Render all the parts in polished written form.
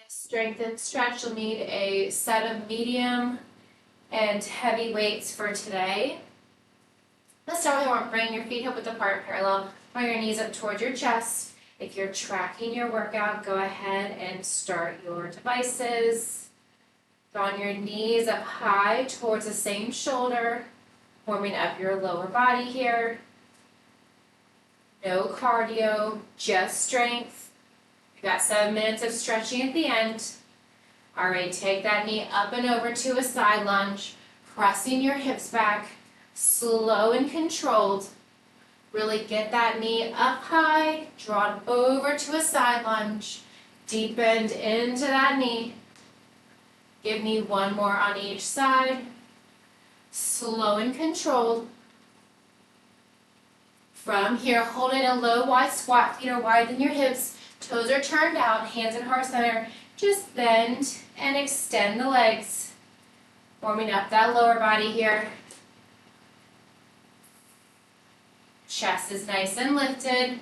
Strength and stretch, you'll need a set of medium and heavy weights for today. Let's start with bringing your feet hip width apart parallel, bring your knees up towards your chest. If you're tracking your workout, go ahead and start your devices. Drawing your knees up high towards the same shoulder, warming up your lower body here. No cardio, just strength. You've got 7 minutes of stretching at the end. All right, take that knee up and over to a side lunge, pressing your hips back, slow and controlled. Really get that knee up high, drawn over to a side lunge, deep bend into that knee. Give me one more on each side. Slow and controlled. From here, hold in a low, wide squat. Feet are wider than your hips. Toes are turned out, hands in heart center. Just bend and extend the legs. Warming up that lower body here. Chest is nice and lifted.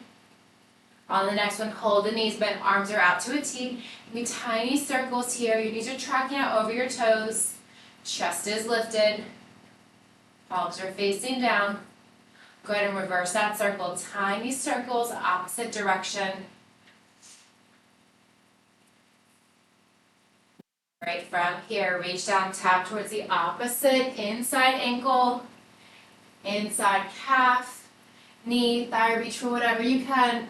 On the next one, hold the knees bent, arms are out to a T. Give me tiny circles here. Your knees are tracking out over your toes. Chest is lifted. Palms are facing down. Go ahead and reverse that circle. Tiny circles, opposite direction. Right from here, reach down, tap towards the opposite inside ankle, inside calf, knee, thigh, reach for whatever you can.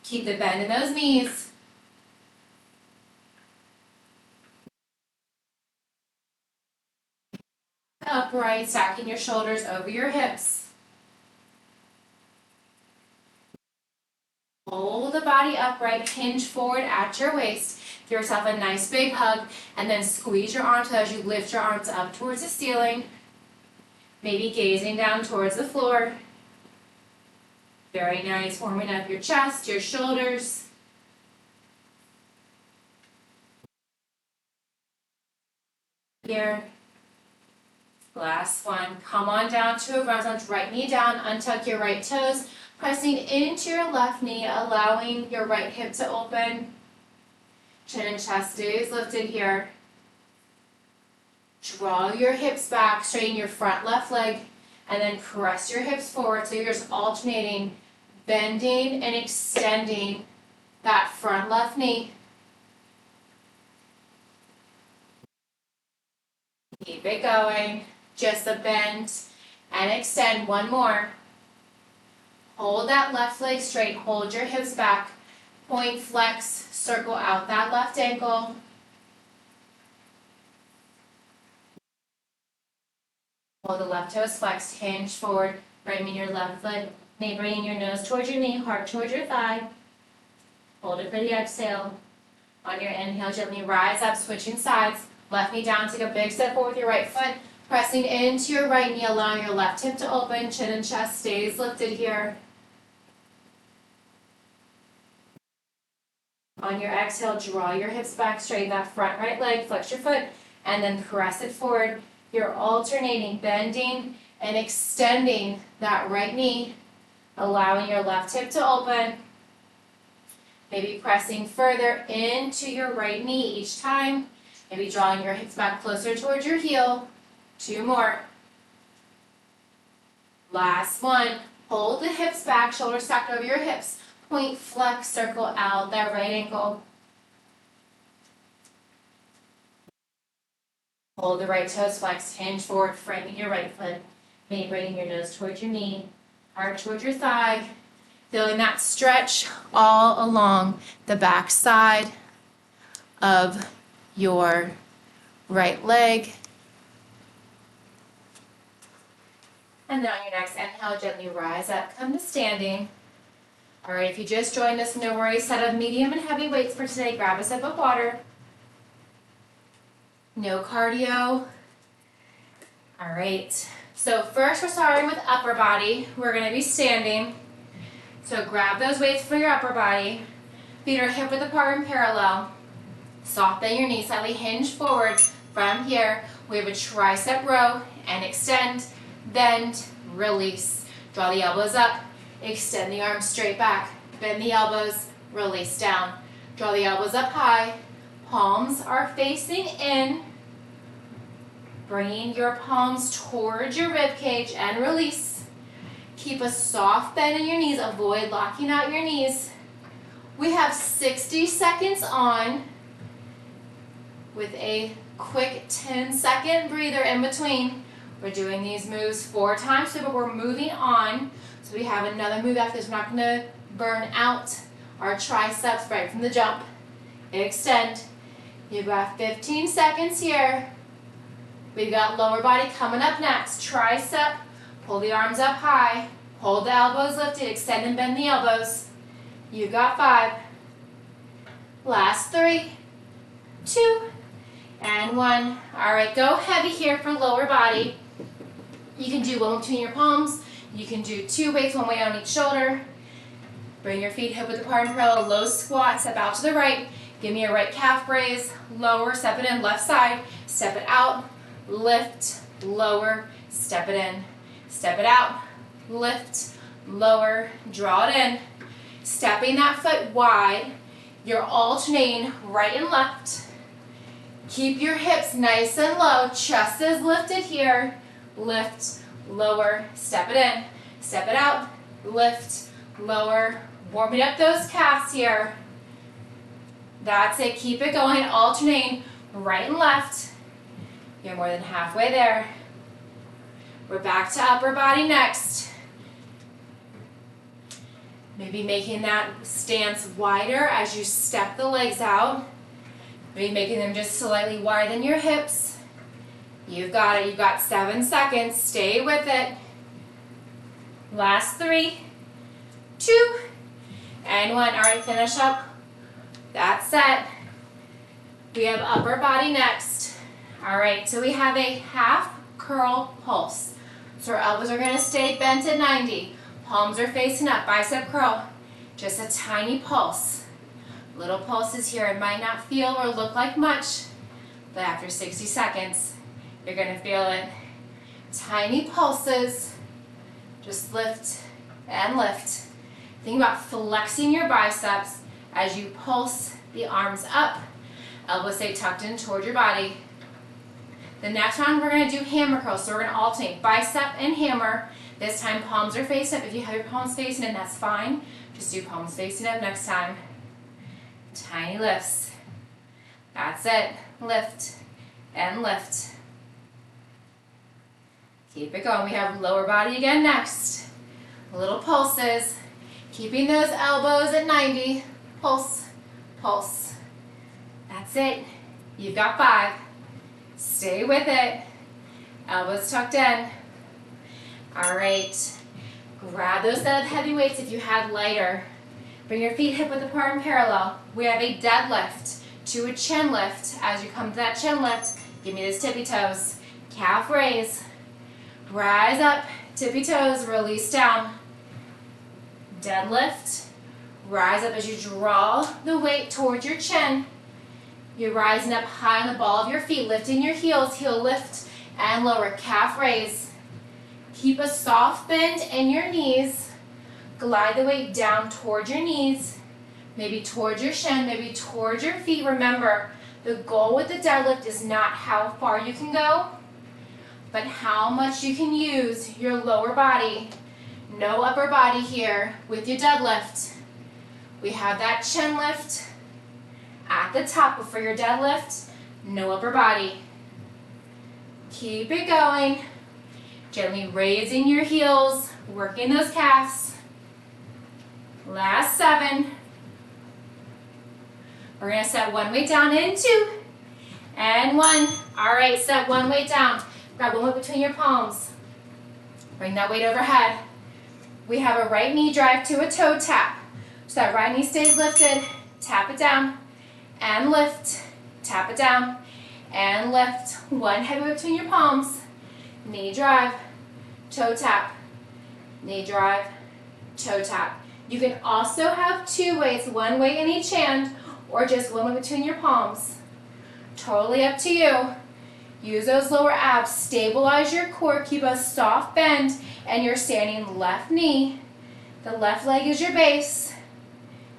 Keep the bend in those knees. Upright, stacking your shoulders over your hips. Hold the body upright, hinge forward at your waist. Give yourself a nice big hug, and then squeeze your arms as you lift your arms up towards the ceiling. Maybe gazing down towards the floor. Very nice, warming up your chest, your shoulders. Here. Last one. Come on down to a reverse lunge. Right knee down, untuck your right toes, pressing into your left knee, allowing your right hip to open. Chin and chest stays lifted here. Draw your hips back, straighten your front left leg, and then press your hips forward so you're just alternating, bending and extending that front left knee. Keep it going. Just a bend and extend. One more. Hold that left leg straight. Hold your hips back. Point, flex, circle out that left ankle. Hold the left toes flexed, hinge forward, bringing your left leg, bringing your nose towards your knee, heart towards your thigh. Hold it for the exhale. On your inhale, gently rise up, switching sides. Left knee down, take a big step forward with your right foot, pressing into your right knee, allowing your left hip to open, chin and chest stays lifted here. On your exhale, draw your hips back, straighten that front right leg, flex your foot, and then press it forward. You're alternating, bending and extending that right knee, allowing your left hip to open. Maybe pressing further into your right knee each time. Maybe drawing your hips back closer towards your heel. 2 more. Last one. Hold the hips back, shoulders stacked over your hips. Point, flex, circle out that right ankle. Hold the right toes flexed, hinge forward, framing your right foot. Maybe bringing your nose towards your knee, heart towards your thigh. Feeling that stretch all along the back side of your right leg. And then on your next inhale, gently rise up, come to standing. All right, if you just joined us, no worries. Set of medium and heavy weights for today. Grab a sip of water. No cardio. All right, so first we're starting with upper body. We're gonna be standing. So grab those weights for your upper body. Feet are hip width apart and parallel. Soft bend your knees, slightly hinge forward. From here, we have a tricep row and extend, bend, release. Draw the elbows up, extend the arms straight back, bend the elbows, release down. Draw the elbows up high, Palms are facing in. Bringing your palms towards your rib cage and release. Keep a soft bend in your knees. Avoid locking out your knees. We have 60 seconds on with a quick 10-second breather in between. We're doing these moves 4 times, but we're moving on. So we have another move after this. We're not going to burn out our triceps right from the jump. Extend. You've got 15 seconds here. We've got lower body coming up next. Tricep. Pull the arms up high. Hold the elbows lifted. Extend and bend the elbows. You've got 5. Last 3, 2, and 1. All right, go heavy here for lower body. You can do one between your palms. You can do 2 weights, 1 weight on each shoulder. Bring your feet hip width apart and parallel. Low squat, step out to the right. Give me a right calf raise. Lower, step it in, left side. Step it out, lift, lower, step it in. Step it out, lift, lower, draw it in. Stepping that foot wide. You're alternating right and left. Keep your hips nice and low. Chest is lifted here. Lift, lower, step it in. Step it out, lift, lower. Warming up those calves here. That's it. Keep it going. Alternating right and left. You're more than halfway there. We're back to upper body next. Maybe making that stance wider as you step the legs out. Maybe making them just slightly wider than your hips. You've got it. You've got 7 seconds. Stay with it. Last 3, 2, and 1. All right, finish up. That's set. We have upper body next. All right, so we have a half curl pulse. So our elbows are going to stay bent at 90. Palms are facing up, bicep curl. Just a tiny pulse. Little pulses here. It might not feel or look like much, but after 60 seconds, you're going to feel it. Tiny pulses. Just lift and lift. Think about flexing your biceps as you pulse the arms up. Elbows stay tucked in toward your body. The next one, we're going to do hammer curls. So we're going to alternate bicep and hammer. This time, palms are facing up. If you have your palms facing in, that's fine. Just do palms facing up next time. Tiny lifts. That's it. Lift and lift. Keep it going. We have lower body again next. Little pulses. Keeping those elbows at 90. Pulse, pulse. That's it. You've got 5. Stay with it. Elbows tucked in. All right. Grab those set of heavy weights if you had lighter. Bring your feet hip width apart and parallel. We have a deadlift to a chin lift. As you come to that chin lift, give me those tippy toes. Calf raise. Rise up, tippy toes, release down. Deadlift. Rise up as you draw the weight towards your chin. You're rising up high on the ball of your feet, lifting your heels, heel lift and lower, calf raise. Keep a soft bend in your knees. Glide the weight down towards your knees, maybe towards your shin, maybe towards your feet. Remember, the goal with the deadlift is not how far you can go, but how much you can use your lower body. No upper body here with your deadlift. We have that chin lift at the top, but for your deadlift, no upper body. Keep it going. Gently raising your heels, working those calves. Last 7. We're going to set one weight down in 2 and 1. All right, set one weight down. Grab one weight between your palms. Bring that weight overhead. We have a right knee drive to a toe tap. So that right knee stays lifted. Tap it down and lift. Tap it down and lift. One heavy weight between your palms. Knee drive, toe tap, knee drive, toe tap. You can also have 2 weights, one weight in each hand, or just one weight between your palms. Totally up to you. Use those lower abs, stabilize your core, keep a soft bend, and you're standing left knee. The left leg is your base.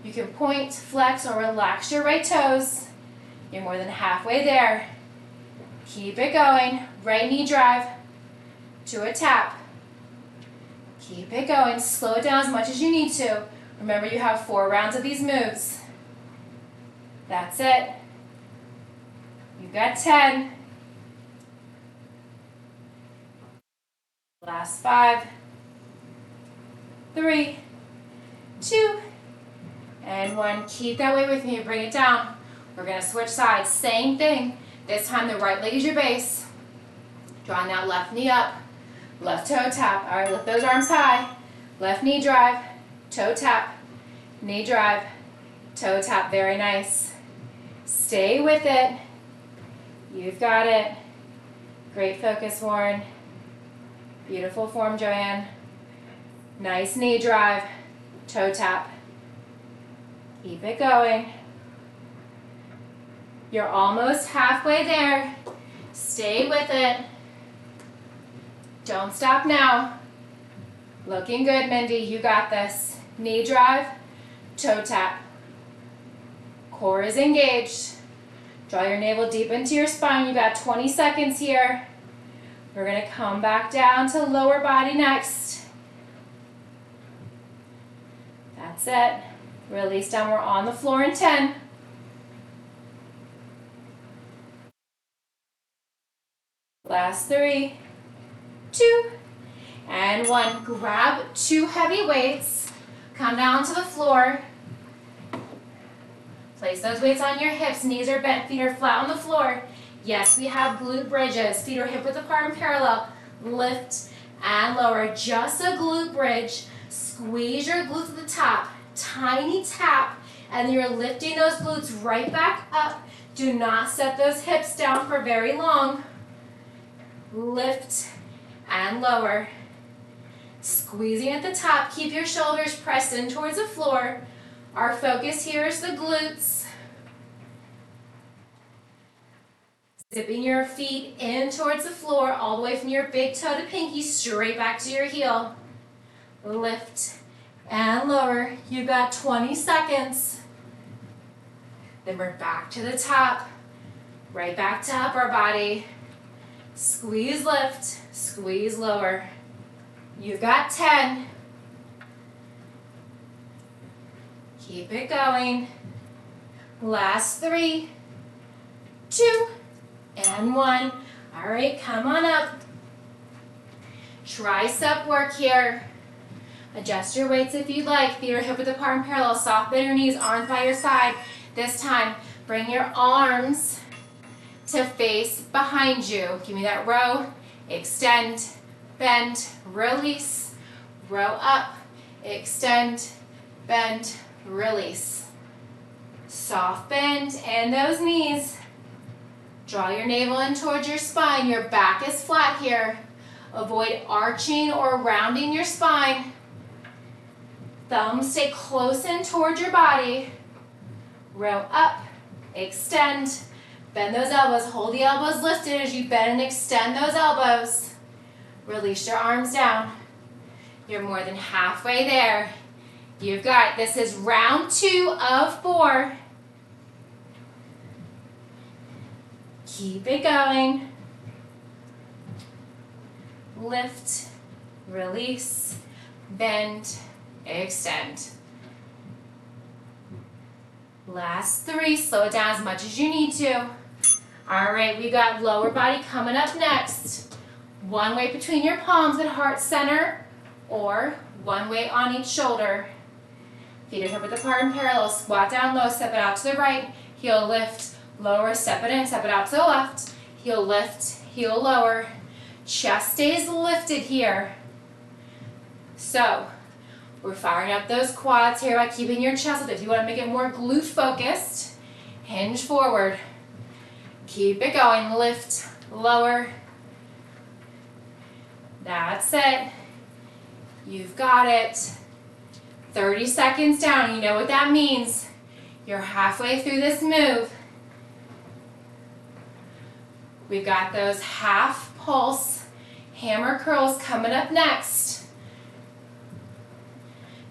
You can point, flex, or relax your right toes. You're more than halfway there. Keep it going. Right knee drive to a tap. Keep it going. Slow it down as much as you need to. Remember, you have 4 rounds of these moves. That's it. You've got 10. Last 5, 3, 2, and 1. Keep that weight with me. Bring it down. We're going to switch sides. Same thing. This time the right leg is your base. Drawing that left knee up. Left toe tap. All right, lift those arms high. Left knee drive. Toe tap. Knee drive. Toe tap. Very nice. Stay with it. You've got it. Great focus, Warren. Beautiful form, Joanne. Nice knee drive. Toe tap. Keep it going. You're almost halfway there. Stay with it. Don't stop now. Looking good, Mindy. You got this. Knee drive, toe tap. Core is engaged. Draw your navel deep into your spine. You got 20 seconds here. We're going to come back down to lower body next. That's it. Release down. We're on the floor in 10. Last 3, 2, and 1. Grab 2 heavy weights. Come down to the floor. Place those weights on your hips. Knees are bent. Feet are flat on the floor. Yes, we have glute bridges. Feet are hip width apart and parallel. Lift and lower. Just a glute bridge. Squeeze your glutes to the top. Tiny tap. And you're lifting those glutes right back up. Do not set those hips down for very long. Lift and lower. Squeezing at the top. Keep your shoulders pressed in towards the floor. Our focus here is the glutes. Zipping your feet in towards the floor, all the way from your big toe to pinky, straight back to your heel. Lift and lower. You've got 20 seconds. Then we're back to the top. Right back to upper body. Squeeze, lift, squeeze, lower. You've got 10. Keep it going. Last 3, 2, and 1. All right, come on up. Tricep work here. Adjust your weights if you'd like. Feet are hip width apart and parallel. Soft bend your knees, arms by your side. This time, bring your arms to face behind you. Give me that row. Extend, bend, release. Row up, extend, bend, release. Soft bend in those knees. Draw your navel in towards your spine. Your back is flat here. Avoid arching or rounding your spine. Thumbs stay close in towards your body. Row up, extend, bend those elbows. Hold the elbows lifted as you bend and extend those elbows. Release your arms down. You're more than halfway there. You've got it. This is round 2 of 4. Keep it going. Lift, release, bend, extend. Last 3, slow it down as much as you need to. All right, we got lower body coming up next. One weight between your palms at heart center, or one weight on each shoulder. Feet are hip width apart and parallel. Squat down low, step it out to the right. Heel lift, lower, step it in, step it out to the left. Heel lift, heel lower. Chest stays lifted here. So, we're firing up those quads here by keeping your chest lifted. If you want to make it more glute focused, hinge forward. Keep it going. Lift, lower. That's it. You've got it. 30 seconds down. You know what that means. You're halfway through this move. We've got those half pulse hammer curls coming up next.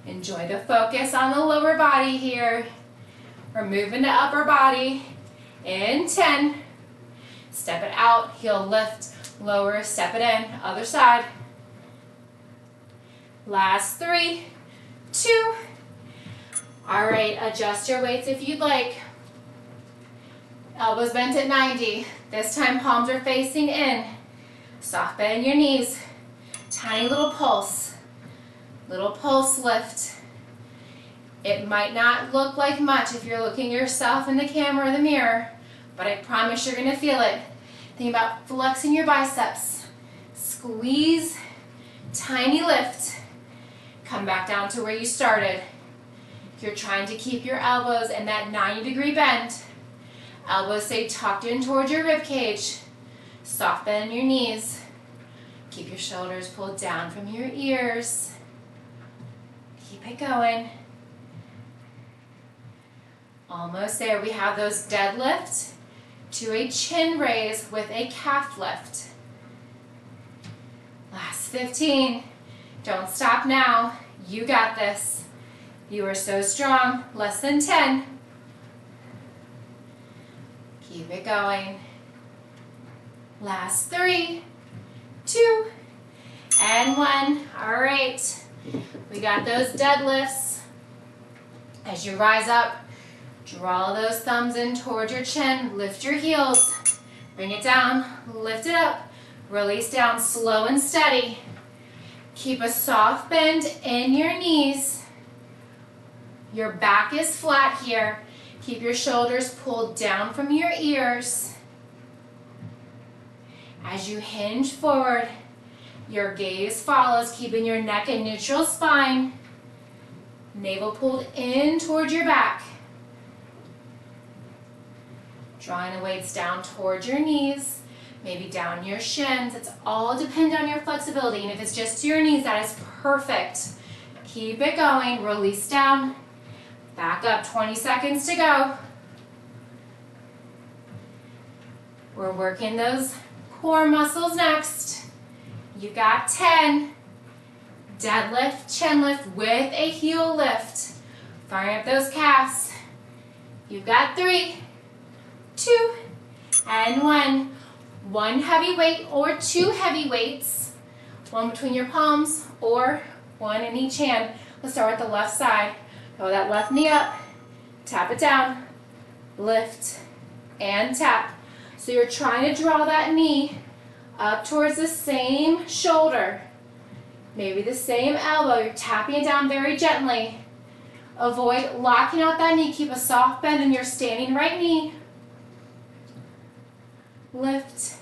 Enjoy the focus on the lower body here. We're moving to upper body. In 10. Step it out, heel lift, lower, step it in, other side. Last 3, 2. All right, adjust your weights if you'd like. Elbows bent at 90. This time palms are facing in. Soft bend your knees. Tiny little pulse lift. It might not look like much if you're looking at yourself in the camera or the mirror, but I promise you're gonna feel it. Think about flexing your biceps. Squeeze, tiny lift. Come back down to where you started. You're trying to keep your elbows in that 90-degree bend. Elbows stay tucked in towards your rib cage. Soft bend your knees. Keep your shoulders pulled down from your ears. Keep it going. Almost there. We have those deadlift to a chin raise with a calf lift. Last 15. Don't stop now. You got this. You are so strong. Less than 10. Keep it going. Last 3, 2, and 1. All right. We got those deadlifts. As you rise up, draw those thumbs in towards your chin. Lift your heels. Bring it down. Lift it up. Release down slow and steady. Keep a soft bend in your knees. Your back is flat here. Keep your shoulders pulled down from your ears. As you hinge forward, your gaze follows, keeping your neck in neutral spine. Navel pulled in towards your back. Drawing the weights down towards your knees, maybe down your shins. It's all dependent on your flexibility, and if it's just to your knees, that is perfect. Keep it going. Release down. Back up. 20 seconds to go. We're working those core muscles next. You got 10. Deadlift, chin lift with a heel lift. Firing up those calves. You've got 3, 2, and 1. One heavy weight or 2 heavy weights. One between your palms or one in each hand. Let's start with the left side. Go that left knee up. Tap it down. Lift and tap. So you're trying to draw that knee up towards the same shoulder. Maybe the same elbow. You're tapping it down very gently. Avoid locking out that knee. Keep a soft bend in your standing right knee. Lift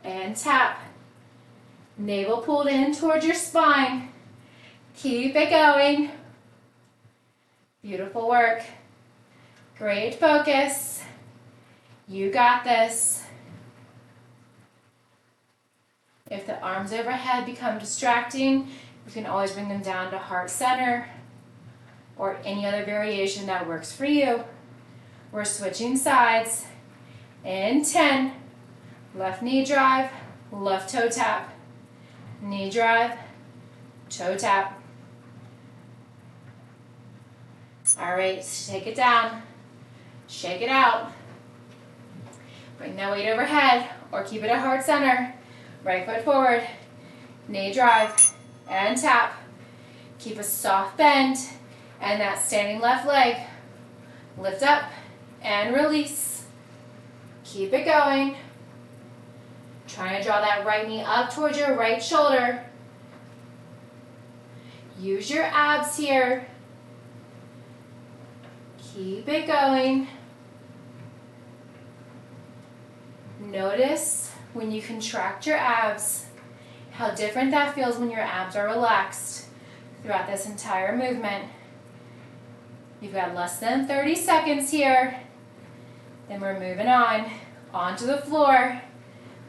and tap. Navel pulled in towards your spine. Keep it going. Beautiful work. Great focus. You got this. If the arms overhead become distracting, you can always bring them down to heart center or any other variation that works for you. We're switching sides. In 10. Left knee drive, left toe tap. Knee drive, toe tap. All right, take it down. Shake it out. Bring that weight overhead or keep it at heart center. Right foot forward. Knee drive and tap. Keep a soft bend and that standing left leg. Lift up and release. Keep it going. Trying to draw that right knee up towards your right shoulder. Use your abs here. Keep it going. Notice when you contract your abs, how different that feels when your abs are relaxed throughout this entire movement. You've got less than 30 seconds here. Then we're moving on, onto the floor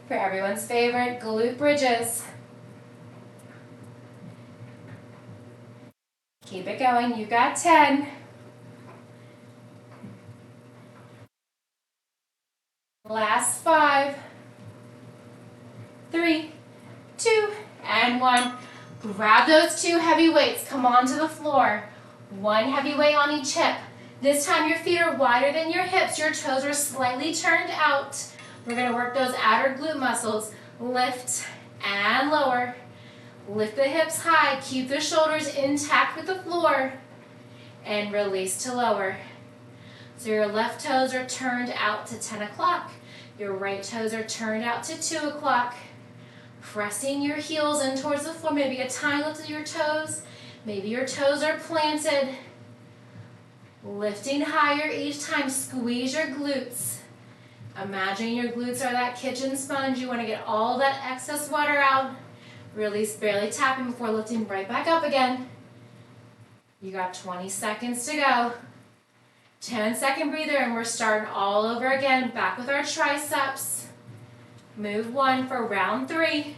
for everyone's favorite glute bridges. Keep it going. You got 10. Last 5, 3, 2, and 1. Grab those 2 heavy weights. Come onto the floor. 1 heavy weight on each hip. This time your feet are wider than your hips. Your toes are slightly turned out. We're gonna work those outer glute muscles. Lift and lower. Lift the hips high. Keep the shoulders intact with the floor. And release to lower. So your left toes are turned out to 10 o'clock. Your right toes are turned out to 2 o'clock. Pressing your heels in towards the floor. Maybe a tiny lift of your toes. Maybe your toes are planted. Lifting higher each time. Squeeze your glutes. Imagine your glutes are that kitchen sponge. You want to get all that excess water out. Release, barely tapping before lifting right back up again. You got 20 seconds to go. 10-second breather, and we're starting all over again. Back with our triceps. Move 1 for round 3.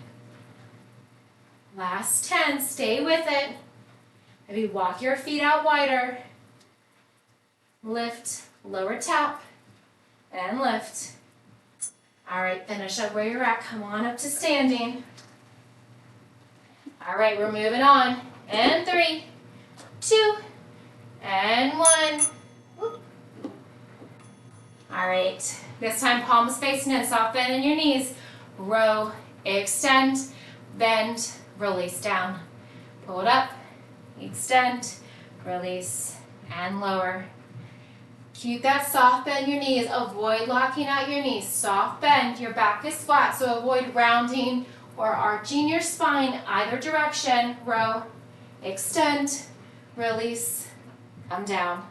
Last 10, stay with it. Maybe walk your feet out wider. Lift, lower tap, and lift. All right, finish up where you're at. Come on up to standing. All right, we're moving on. And 3, 2, and 1. Whoop. All right, this time palms facing in, soft bend in your knees. Row, extend, bend, release down. Pull it up, extend, release, and lower. Keep that soft bend in your knees. Avoid locking out your knees. Soft bend. Your back is flat, so avoid rounding or arching your spine either direction. Row, extend, release, come down.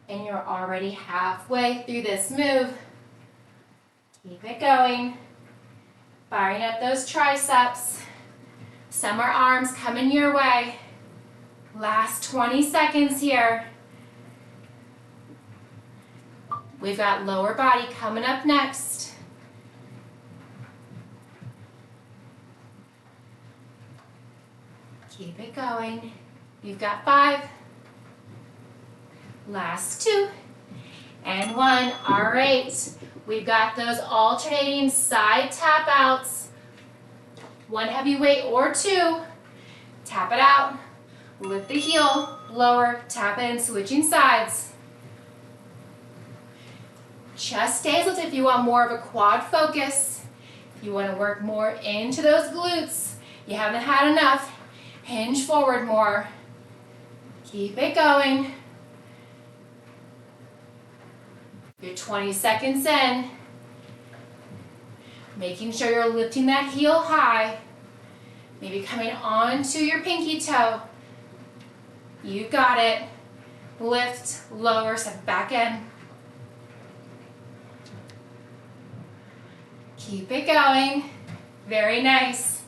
And you're already halfway through this move. Keep it going. Firing up those triceps. Summer arms coming your way. Last 20 seconds here. We've got lower body coming up next. Keep it going. You've got 5. Last 2. And 1. All right. We've got those alternating side tap outs. 1 heavy weight or 2. Tap it out. Lift the heel. Lower. Tap it in. Switching sides. Chest stays lifted if you want more of a quad focus. If you want to work more into those glutes, you haven't had enough, hinge forward more. Keep it going. You're 20 seconds in. Making sure you're lifting that heel high. Maybe coming onto your pinky toe. You got it. Lift, lower, step back in. Keep it going. Very nice.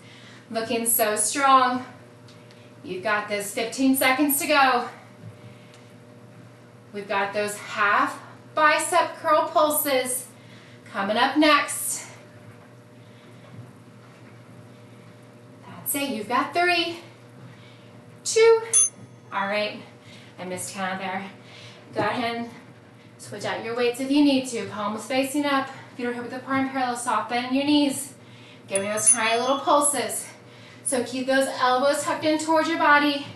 Looking so strong. You've got this. 15 seconds to go. We've got those half bicep curl pulses coming up next. That's it. You've got 3, 2. All right. I missed count there. Go ahead and switch out your weights if you need to. Palms facing up. Feet are hip width apart and parallel. Soft bend in your knees. Give me those tiny little pulses. So keep those elbows tucked in towards your body.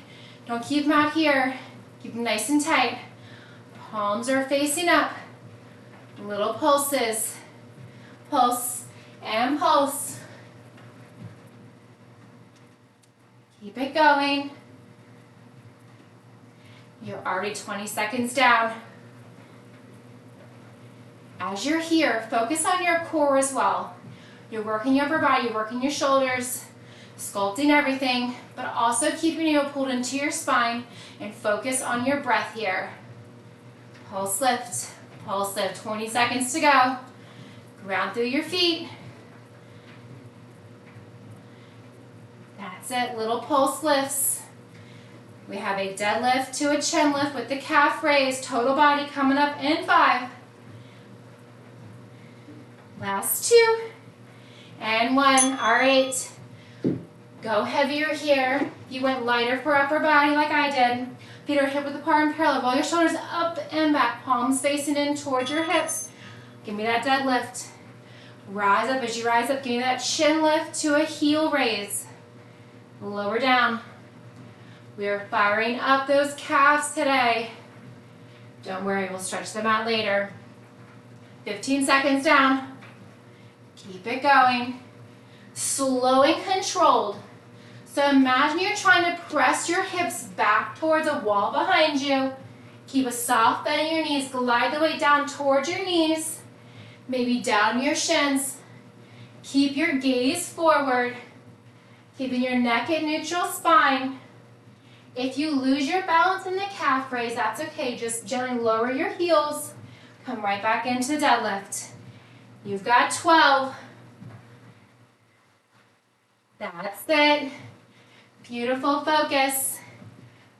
Don't keep them out here. Keep them nice and tight. Palms are facing up. Little pulses. Pulse and pulse. Keep it going. You're already 20 seconds down. As you're here, focus on your core as well. You're working your upper body, you're working your shoulders, sculpting everything, but also keeping you pulled into your spine and focus on your breath here. Pulse lift, 20 seconds to go. Ground through your feet. That's it, little pulse lifts. We have a deadlift to a chin lift with the calf raised, total body coming up in 5. Last 2. And 1. All right. Go heavier here. You went lighter for upper body like I did. Feet are hip width apart and parallel. Roll your shoulders up and back. Palms facing in towards your hips. Give me that deadlift. Rise up. As you rise up, give me that chin lift to a heel raise. Lower down. We are firing up those calves today. Don't worry, we'll stretch them out later. 15 seconds down. Keep it going. Slow and controlled. So imagine you're trying to press your hips back towards a wall behind you. Keep a soft bend in your knees. Glide the weight down towards your knees. Maybe down your shins. Keep your gaze forward. Keeping your neck at neutral spine. If you lose your balance in the calf raise, that's okay. Just gently lower your heels. Come right back into the deadlift. You've got 12. That's it. Beautiful focus.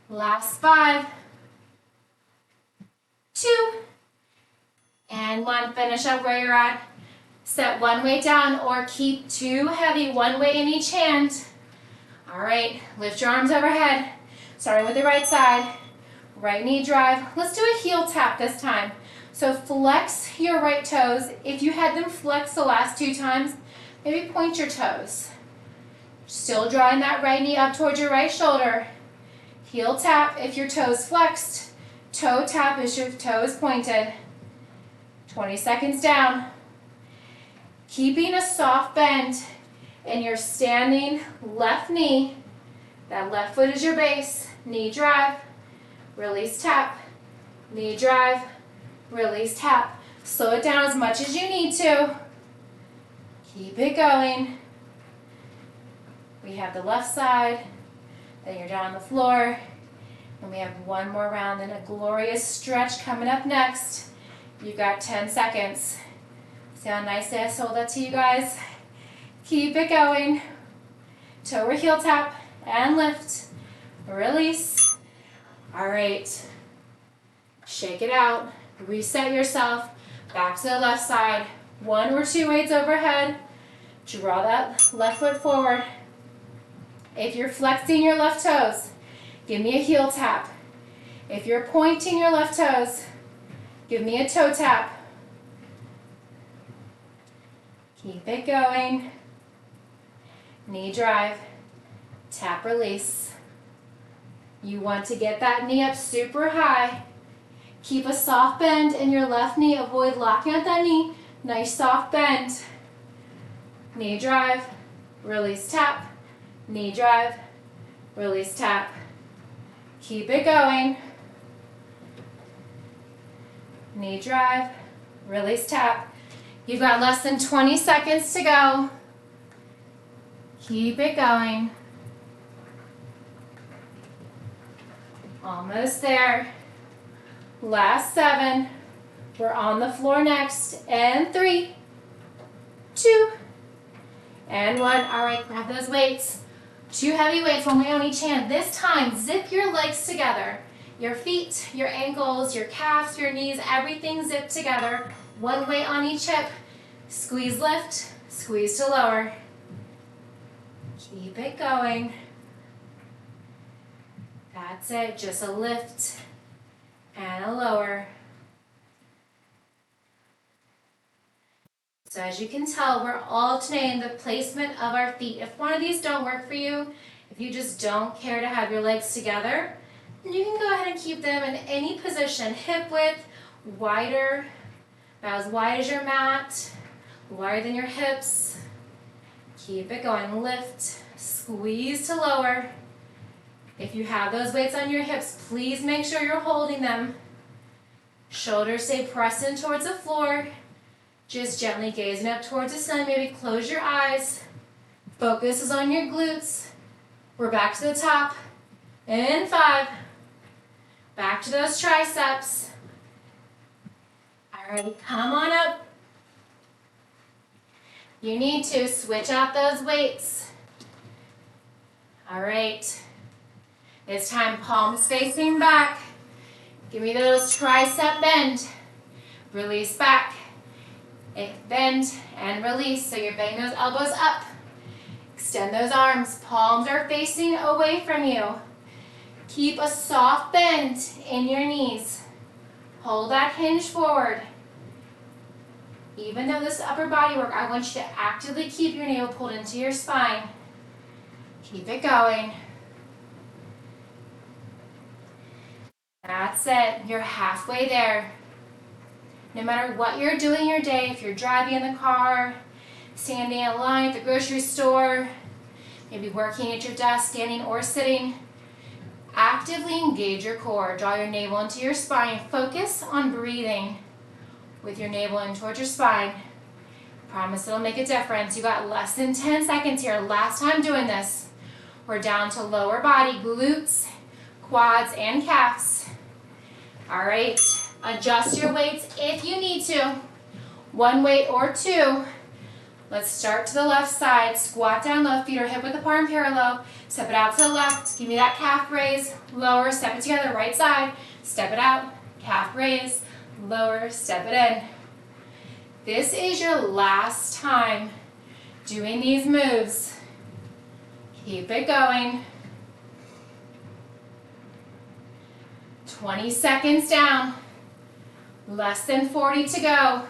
Last 5, 2, and 1. Finish up where you're at. Set one weight down or keep 2 heavy, 1 weight in each hand. All right, lift your arms overhead. Starting with the right side. Right knee drive. Let's do a heel tap this time. So flex your right toes. If you had them flexed the last 2 times, maybe point your toes. Still drawing that right knee up towards your right shoulder. Heel tap if your toes flexed. Toe tap if your toes pointed. 20 seconds down. Keeping a soft bend in your standing left knee. That left foot is your base. Knee drive. Release tap. Knee drive. Release tap. Slow it down as much as you need to. Keep it going. We have the left side, then you're down on the floor, and we have one more round and a glorious stretch coming up next. You've got 10 seconds. See how nicely I sold that to you guys? Keep it going. Toe or heel tap and lift. Release. All right. Shake it out. Reset yourself. Back to the left side. 1 or 2 weights overhead. Draw that left foot forward. If you're flexing your left toes, give me a heel tap. If you're pointing your left toes, give me a toe tap. Keep it going. Knee drive, tap, release. You want to get that knee up super high. Keep a soft bend in your left knee. Avoid locking out that knee. Nice soft bend. Knee drive, release, tap. Knee drive, release, tap. Keep it going. Knee drive, release, tap. You've got less than 20 seconds to go. Keep it going. Almost there. Last 7. We're on the floor next. And 3, 2, and 1. All right, grab those weights. 2 heavy weights, 1 weight on each hand. This time, zip your legs together. Your feet, your ankles, your calves, your knees, everything zipped together. 1 weight on each hip. Squeeze, lift, squeeze to lower. Keep it going. That's it, just a lift and a lower. So as you can tell, we're alternating the placement of our feet. If one of these don't work for you, if you just don't care to have your legs together, then you can go ahead and keep them in any position. Hip width, wider, about as wide as your mat, wider than your hips. Keep it going. Lift, squeeze to lower. If you have those weights on your hips, please make sure you're holding them. Shoulders stay pressed in towards the floor. Just gently gazing up towards the sun. Maybe close your eyes. Focus is on your glutes. We're back to the top. In 5. Back to those triceps. All right, come on up. You need to switch out those weights. All right. It's time, palms facing back. Give me those tricep bend. Release back. Bend and release. So you're bending those elbows up. Extend those arms. Palms are facing away from you. Keep a soft bend in your knees. Hold that hinge forward. Even though this is upper body work, I want you to actively keep your navel pulled into your spine. Keep it going. That's it. You're halfway there. No matter what you're doing in your day, if you're driving in the car, standing in line at the grocery store, maybe working at your desk, standing or sitting, actively engage your core. Draw your navel into your spine. Focus on breathing with your navel in towards your spine. Promise it'll make a difference. You got less than 10 seconds here. Last time doing this. We're down to lower body, glutes, quads, and calves. All right, adjust your weights if you need to. One weight or two. Let's start to the left side. Squat down low, feet are hip width apart and parallel. Step it out to the left. Give me that calf raise. Lower, step it together, right side. Step it out, calf raise. Lower, step it in. This is your last time doing these moves. Keep it going. 20 seconds down. Less than 40 to go.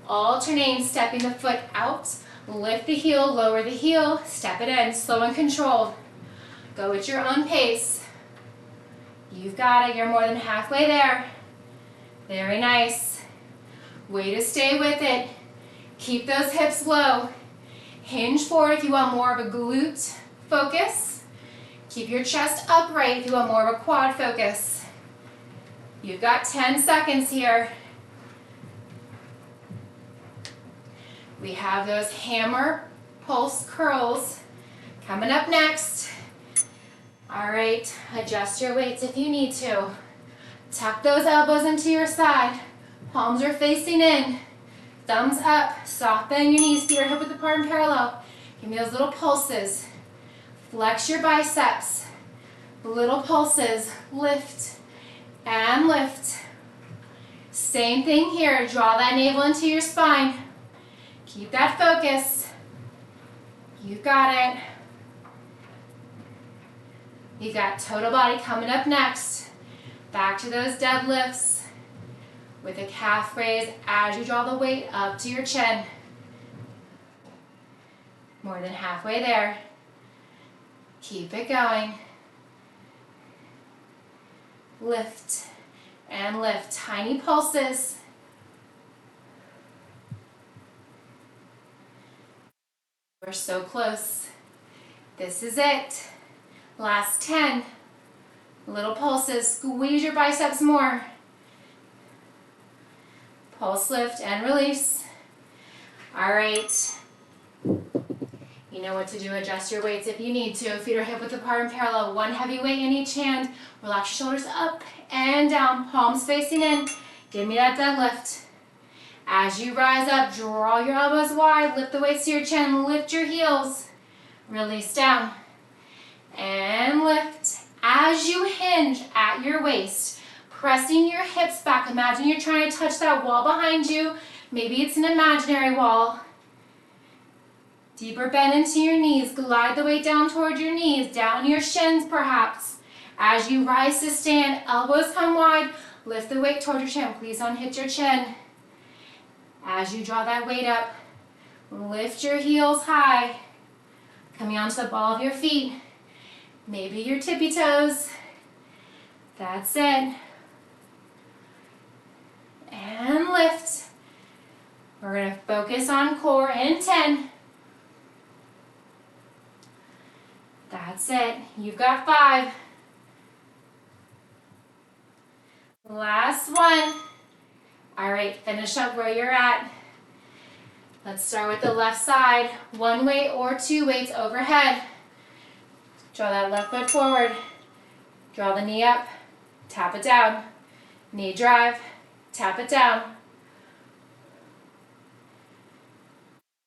Alternating, stepping the foot out, lift the heel, lower the heel, step it in, slow and controlled. Go at your own pace. You've got it, you're more than halfway there. Very nice. Way to stay with it. Keep those hips low. Hinge forward if you want more of a glute focus. Keep your chest upright if you want more of a quad focus. You've got 10 seconds here. We have those hammer pulse curls coming up next. All right, adjust your weights if you need to. Tuck those elbows into your side. Palms are facing in. Thumbs up. Soft bend your knees. Feet are hip width apart and parallel. Give me those little pulses. Flex your biceps. Little pulses. Lift and lift. Same thing here. Draw that navel into your spine. Keep that focus. You've got it. You've got total body coming up next. Back to those deadlifts with a calf raise as you draw the weight up to your chin. More than halfway there. Keep it going. Lift and lift. Tiny pulses. We're so close. This is it. Last 10. Little pulses. Squeeze your biceps more. Pulse lift and release. All right. You know what to do. Adjust your weights if you need to. Feet are hip width apart and parallel. One heavy weight in each hand. Relax your shoulders up and down. Palms facing in. Give me that deadlift. As you rise up, draw your elbows wide, lift the weights to your chin, lift your heels, release down, and lift. As you hinge at your waist, pressing your hips back. Imagine you're trying to touch that wall behind you. Maybe it's an imaginary wall. Deeper bend into your knees. Glide the weight down toward your knees, down your shins perhaps. As you rise to stand, elbows come wide, lift the weight toward your chin. Please don't hit your chin. As you draw that weight up, lift your heels high, coming onto the ball of your feet, maybe your tippy toes. That's it. And lift. We're going to focus on core in 10. That's it. You've got 5. Last one. All right, finish up where you're at. Let's start with the left side. One weight or two weights overhead. Draw that left foot forward. Draw the knee up. Tap it down. Knee drive. Tap it down.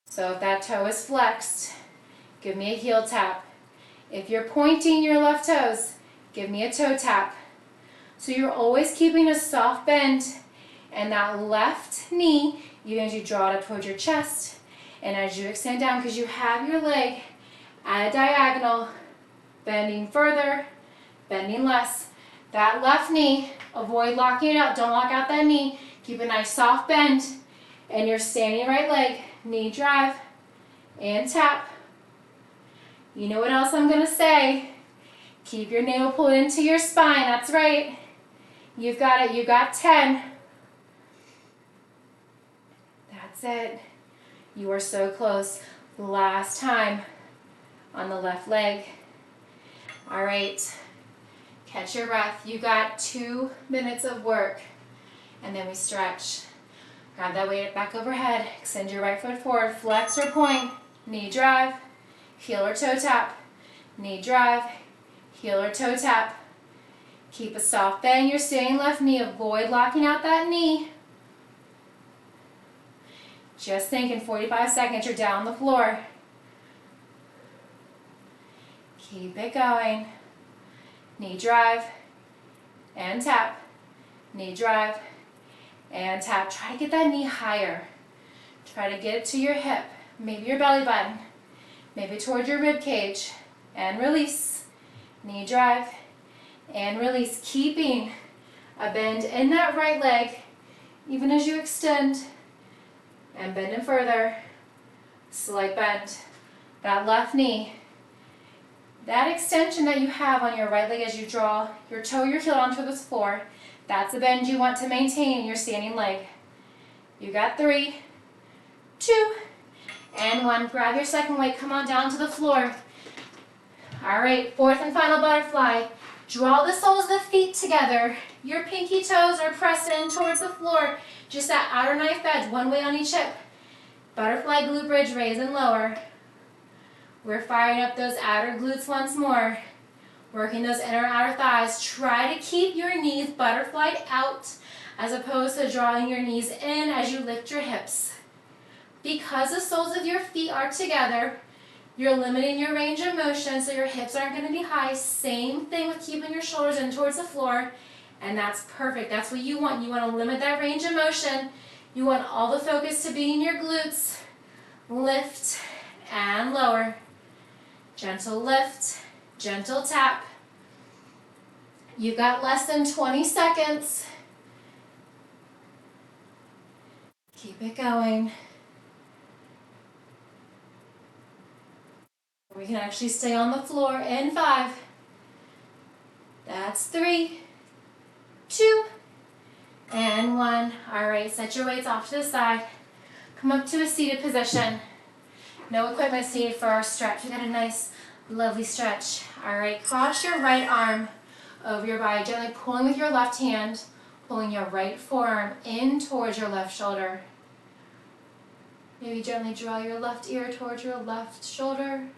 So if that toe is flexed, give me a heel tap. If you're pointing your left toes, give me a toe tap. So you're always keeping a soft bend. And that left knee, even as you draw it up towards your chest, and as you extend down, because you have your leg at a diagonal, bending further, bending less. That left knee, avoid locking it out. Don't lock out that knee. Keep a nice soft bend. And your standing right leg, knee drive, and tap. You know what else I'm going to say? Keep your navel pulled into your spine. That's right. You've got it. You got 10. That's it. You are so close. Last time on the left leg. All right. Catch your breath. You got 2 minutes of work. And then we stretch. Grab that weight back overhead. Extend your right foot forward. Flex or point. Knee drive. Heel or toe tap. Knee drive. Heel or toe tap. Keep a soft bend in your standing left knee. Avoid locking out that knee. Just think in 45 seconds you're down on the floor. Keep it going. Knee drive and tap. Knee drive and tap. Try to get that knee higher. Try to get it to your hip, maybe your belly button, maybe towards your rib cage, and release. Knee drive and release, keeping a bend in that right leg, even as you extend, and bend in further. Slight bend. That left knee, that extension that you have on your right leg as you draw your toe, your heel onto this floor, that's a bend you want to maintain in your standing leg. You got 3, 2, and 1. Grab your second weight, come on down to the floor. All right, 4th and final butterfly. Draw the soles of the feet together. Your pinky toes are pressed in towards the floor. Just that outer knife edge, one weight on each hip. Butterfly glute bridge, raise and lower. We're firing up those outer glutes once more. Working those inner outer thighs. Try to keep your knees butterflied out as opposed to drawing your knees in as you lift your hips. Because the soles of your feet are together, you're limiting your range of motion so your hips aren't going to be high. Same thing with keeping your shoulders in towards the floor, and that's perfect. That's what you want. You want to limit that range of motion. You want all the focus to be in your glutes. Lift and lower. Gentle lift, gentle tap. You've got less than 20 seconds. Keep it going. We can actually stay on the floor in 5. That's 3, 2, and 1. All right, set your weights off to the side. Come up to a seated position. No equipment needed for our stretch. We got a nice, lovely stretch. All right, cross your right arm over your body, gently pulling with your left hand, pulling your right forearm in towards your left shoulder. Maybe gently draw your left ear towards your left shoulder.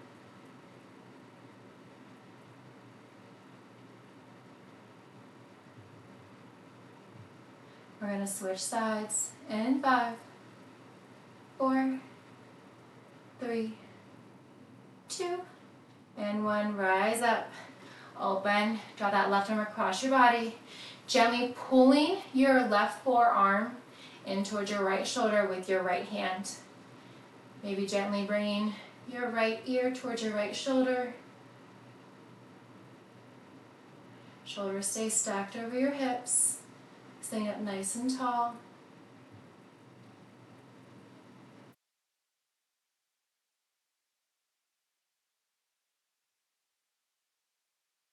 We're going to switch sides in 5, 4, 3, 2, and 1. Rise up. Open. Draw that left arm across your body. Gently pulling your left forearm in towards your right shoulder with your right hand. Maybe gently bringing your right ear towards your right shoulder. Shoulders stay stacked over your hips. Staying up nice and tall.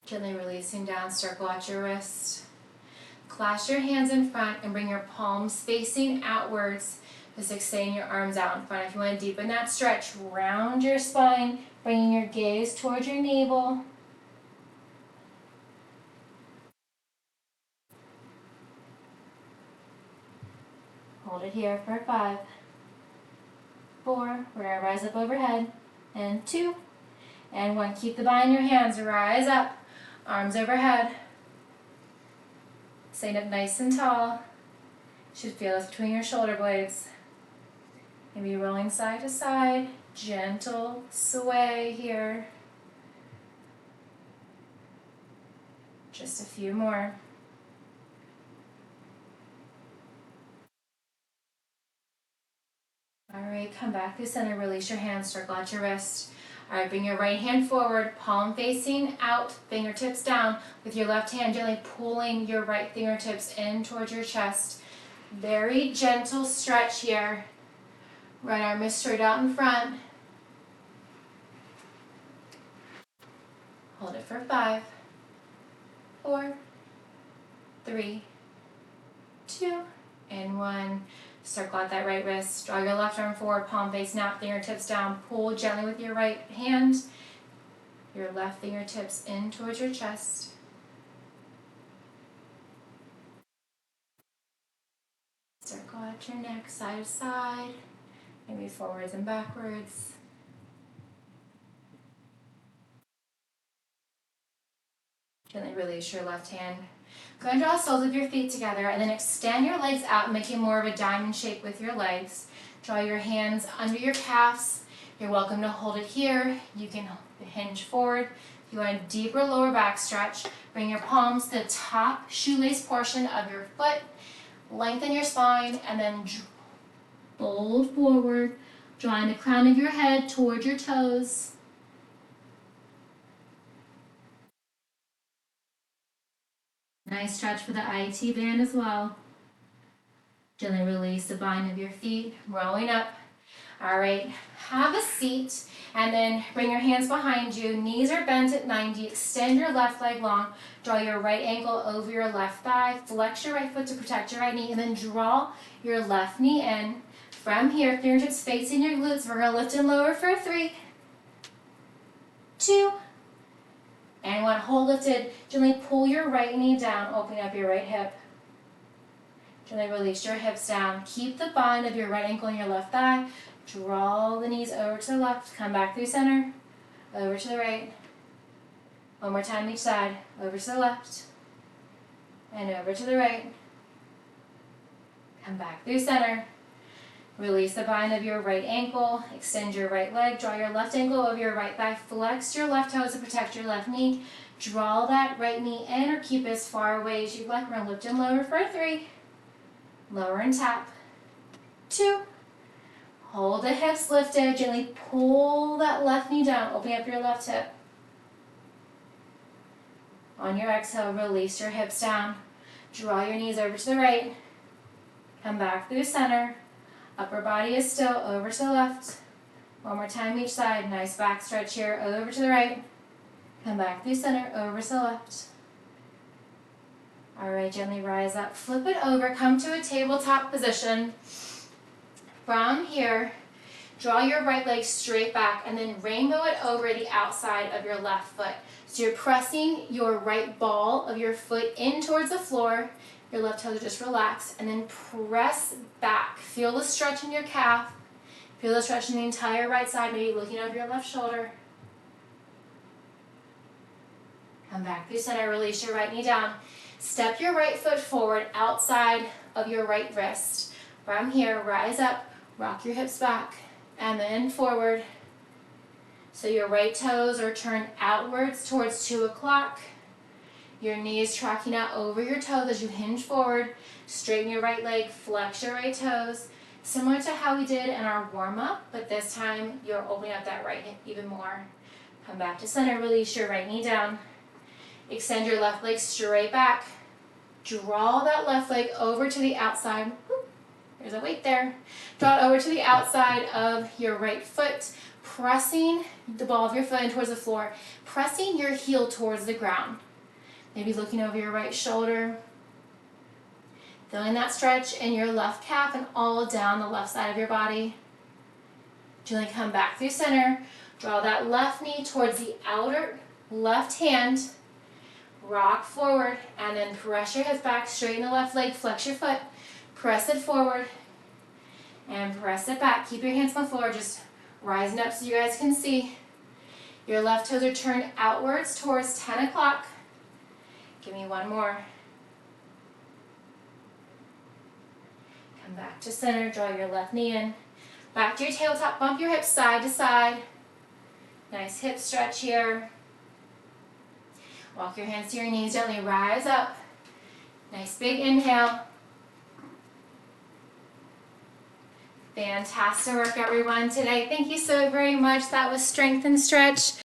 Gently releasing down, circle out your wrist. Clasp your hands in front and bring your palms facing outwards. Just extending your arms out in front. If you want to deepen that stretch, round your spine, bringing your gaze towards your navel. Hold it here for 5, 4, we're going to rise up overhead, and 2, and 1. Keep the body in your hands, rise up, arms overhead. Staying up nice and tall. Should feel this between your shoulder blades. Maybe rolling side to side, gentle sway here. Just a few more. All right, come back to center, release your hands, circle out your wrist. All right, bring your right hand forward, palm facing out, fingertips down, with your left hand gently pulling your right fingertips in towards your chest. Very gentle stretch here. Right arm is straight out in front. Hold it for 5, 4, 3, 2, and 1. Circle out that right wrist. Draw your left arm forward, palm facing out, fingertips down. Pull gently with your right hand. Your left fingertips in towards your chest. Circle out your neck side to side, maybe forwards and backwards. Gently release your left hand. Go and draw the soles of your feet together and then extend your legs out, making more of a diamond shape with your legs. Draw your hands under your calves. You're welcome to hold it here. You can hinge forward. If you want a deeper lower back stretch, bring your palms to the top shoelace portion of your foot. Lengthen your spine and then fold forward, drawing the crown of your head towards your toes. Nice stretch for the IT band as well. Gently release the bind of your feet, rolling up. All right, have a seat and then bring your hands behind you. Knees are bent at 90. Extend your left leg long. Draw your right ankle over your left thigh. Flex your right foot to protect your right knee and then draw your left knee in. From here, fingertips facing your glutes. We're going to lift and lower for 3, 2, and 1. Hold lifted. Gently pull your right knee down, opening up your right hip. Gently release your hips down. Keep the bind of your right ankle and your left thigh. Draw the knees over to the left. Come back through center. Over to the right. One more time each side. Over to the left. And over to the right. Come back through center. Release the bind of your right ankle. Extend your right leg. Draw your left ankle over your right thigh. Flex your left toes to protect your left knee. Draw that right knee in or keep it as far away as you'd like. We're going to lift and lower for 3. Lower and tap. 2. Hold the hips lifted. Gently pull that left knee down. Open up your left hip. On your exhale, release your hips down. Draw your knees over to the right. Come back through center. Upper body is still. Over to the left. One more time each side. Nice back stretch here. Over to the right. Come back through center. Over to the left. All right, gently rise up. Flip it over. Come to a tabletop position. From here, draw your right leg straight back and then rainbow it over the outside of your left foot. So you're pressing your right ball of your foot in towards the floor. Your left toes are just relaxed and then press back. Feel the stretch in your calf. Feel the stretch in the entire right side, maybe looking over your left shoulder. Come back through center, release your right knee down. Step your right foot forward outside of your right wrist. From here, rise up, rock your hips back, and then forward. So your right toes are turned outwards towards 2 o'clock. Your knee is tracking out over your toes as you hinge forward. Straighten your right leg, flex your right toes. Similar to how we did in our warm-up, but this time you're opening up that right hip even more. Come back to center, release your right knee down. Extend your left leg straight back. Draw that left leg over to the outside. There's a weight there. Draw it over to the outside of your right foot, pressing the ball of your foot in towards the floor, pressing your heel towards the ground. Maybe looking over your right shoulder. Feeling that stretch in your left calf and all down the left side of your body. Gently come back through center. Draw that left knee towards the outer left hand. Rock forward and then press your hips back. Straighten the left leg. Flex your foot. Press it forward and press it back. Keep your hands on the floor, just rising up so you guys can see. Your left toes are turned outwards towards 10 o'clock. Give me one more. Come back to center, draw your left knee in. Back to your tabletop, bump your hips side to side. Nice hip stretch here. Walk your hands to your knees, gently rise up. Nice big inhale. Fantastic work, everyone, today. Thank you so very much. That was strength and stretch.